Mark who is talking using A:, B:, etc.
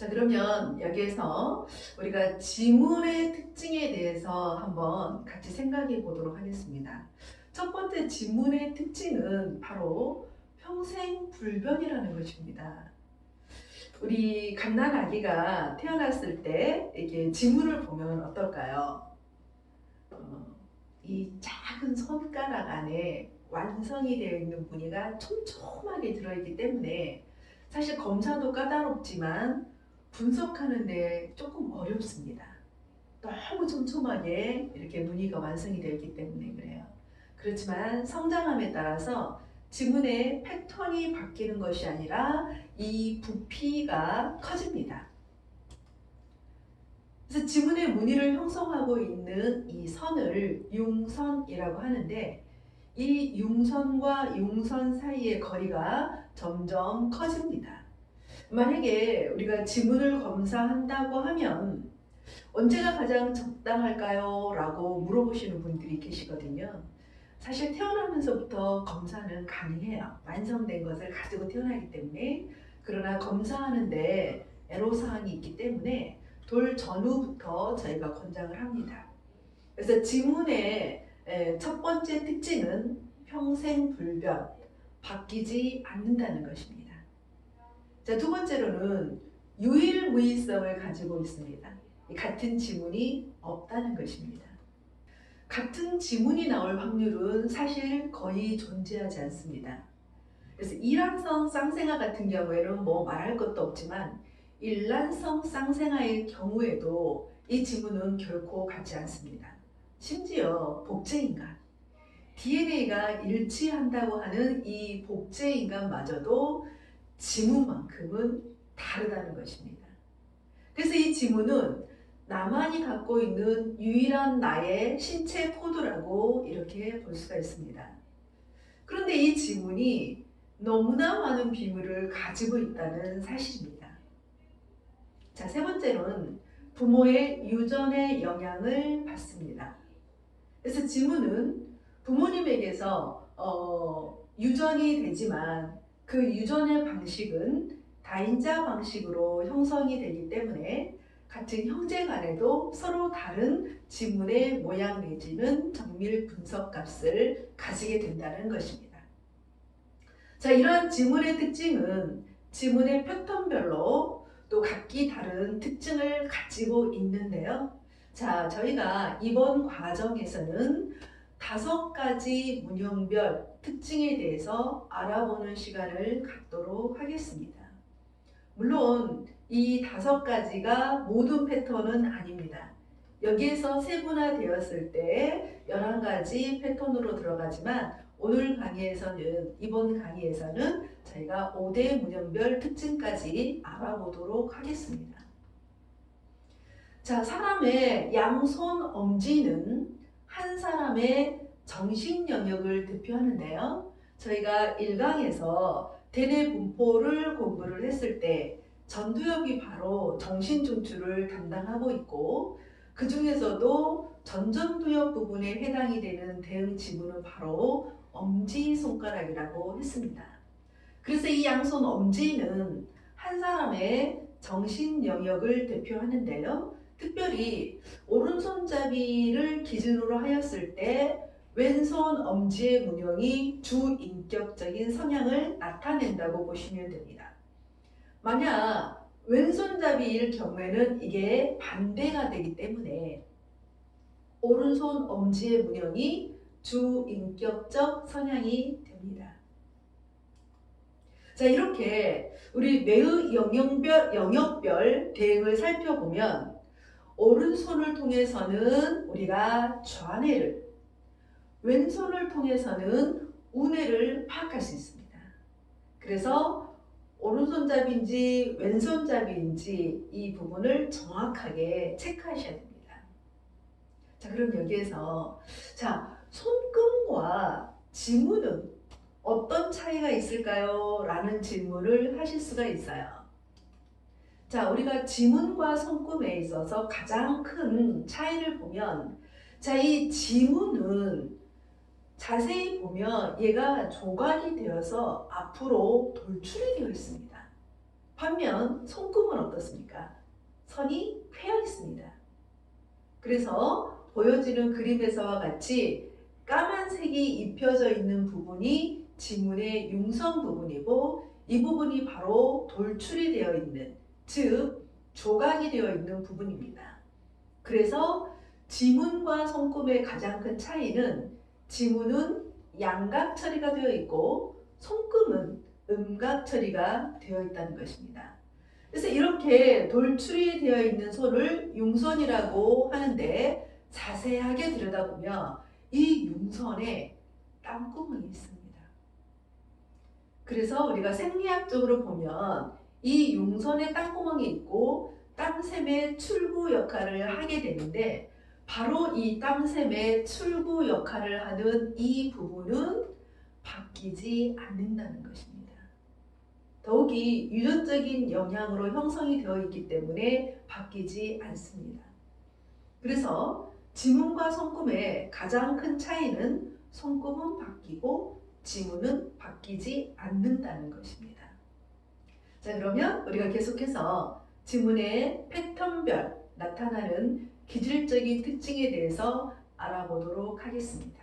A: 자, 그러면 여기에서 우리가 지문의 특징에 대해서 한번 같이 생각해 보도록 하겠습니다. 첫 번째 지문의 특징은 바로 평생불변이라는 것입니다. 우리 갓난아기가 태어났을 때 이게 지문을 보면 어떨까요? 이 작은 손가락 안에 완성이 되어 있는 무늬가 촘촘하게 들어있기 때문에 사실 검사도 까다롭지만 분석하는데 조금 어렵습니다. 너무 촘촘하게 이렇게 무늬가 완성이 되어 있기 때문에 그래요. 그렇지만 성장함에 따라서 지문의 패턴이 바뀌는 것이 아니라 이 부피가 커집니다. 그래서 지문의 무늬를 형성하고 있는 이 선을 융선이라고 하는데, 이 융선과 융선 사이의 거리가 점점 커집니다. 만약에 우리가 지문을 검사한다고 하면 언제가 가장 적당할까요? 라고 물어보시는 분들이 계시거든요. 사실 태어나면서부터 검사는 가능해요. 완성된 것을 가지고 태어나기 때문에. 그러나 검사하는데 애로사항이 있기 때문에 돌 전후부터 저희가 권장을 합니다. 그래서 지문의 첫 번째 특징은 평생불변, 바뀌지 않는다는 것입니다. 자, 두 번째로는 유일무이성을 가지고 있습니다. 같은 지문이 없다는 것입니다. 같은 지문이 나올 확률은 사실 거의 존재하지 않습니다. 그래서 일란성 쌍생아 같은 경우에는 뭐 말할 것도 없지만 일란성 쌍생아의 경우에도 이 지문은 결코 같지 않습니다. 심지어 복제인간, DNA가 일치한다고 하는 이 복제인간마저도 지문만큼은 다르다는 것입니다. 그래서 이 지문은 나만이 갖고 있는 유일한 나의 신체 코드라고 이렇게 볼 수가 있습니다. 그런데 이 지문이 너무나 많은 비밀을 가지고 있다는 사실입니다. 자, 세 번째로는 부모의 유전의 영향을 받습니다. 그래서 지문은 부모님에게서 유전이 되지만 그 유전의 방식은 다인자 방식으로 형성이 되기 때문에 같은 형제 간에도 서로 다른 지문의 모양 내지는 정밀 분석 값을 가지게 된다는 것입니다. 자, 이러한 지문의 특징은 지문의 패턴별로 또 각기 다른 특징을 가지고 있는데요. 자, 저희가 이번 과정에서는 5가지 문형별 특징에 대해서 알아보는 시간을 갖도록 하겠습니다. 물론 이 5가지가 모든 패턴은 아닙니다. 여기에서 세분화되었을 때 11가지 패턴으로 들어가지만 이번 강의에서는 저희가 5대 문형별 특징까지 알아보도록 하겠습니다. 자, 사람의 양손 엄지는 한 사람의 정신 영역을 대표하는데요. 저희가 1강에서 대뇌 분포를 공부를 했을 때 전두엽이 바로 정신 중추를 담당하고 있고, 그 중에서도 전전두엽 부분에 해당이 되는 대응 지문은 바로 엄지손가락이라고 했습니다. 그래서 이 양손 엄지는 한 사람의 정신 영역을 대표하는데요. 특별히 오른손잡이를 기준으로 하였을 때 왼손 엄지의 문형이 주인격적인 성향을 나타낸다고 보시면 됩니다. 만약 왼손잡이일 경우에는 이게 반대가 되기 때문에 오른손 엄지의 문형이 주인격적 성향이 됩니다. 자, 이렇게 우리 뇌의 영역별 대응을 살펴보면 오른손을 통해서는 우리가 좌뇌를, 왼손을 통해서는 우뇌를 파악할 수 있습니다. 그래서 오른손잡이인지 왼손잡이인지 이 부분을 정확하게 체크하셔야 됩니다. 자, 그럼 여기에서 손금과 지문은 어떤 차이가 있을까요? 라는 질문을 하실 수가 있어요. 자, 우리가 지문과 손금에 있어서 가장 큰 차이를 보면, 자, 이 지문은 자세히 보면 얘가 조각이 되어서 앞으로 돌출이 되어 있습니다. 반면 손금은 어떻습니까? 선이 패여 있습니다. 그래서 보여지는 그림에서와 같이 까만색이 입혀져 있는 부분이 지문의 융선 부분이고 이 부분이 바로 돌출이 되어 있는, 즉 조각이 되어 있는 부분입니다. 그래서 지문과 손금의 가장 큰 차이는 지문은 양각 처리가 되어 있고 손금은 음각 처리가 되어 있다는 것입니다. 그래서 이렇게 돌출이 되어 있는 손을 융선이라고 하는데 자세하게 들여다보면 이 융선에 땀구멍이 있습니다. 그래서 우리가 생리학적으로 보면 이 융선에 땀구멍이 있고 땀샘의 출구 역할을 하게 되는데 바로 이 땀샘의 출구 역할을 하는 이 부분은 바뀌지 않는다는 것입니다. 더욱이 유전적인 영향으로 형성이 되어 있기 때문에 바뀌지 않습니다. 그래서 지문과 손금의 가장 큰 차이는 손금은 바뀌고 지문은 바뀌지 않는다는 것입니다. 자, 그러면 우리가 계속해서 지문의 패턴별 나타나는 기질적인 특징에 대해서 알아보도록 하겠습니다.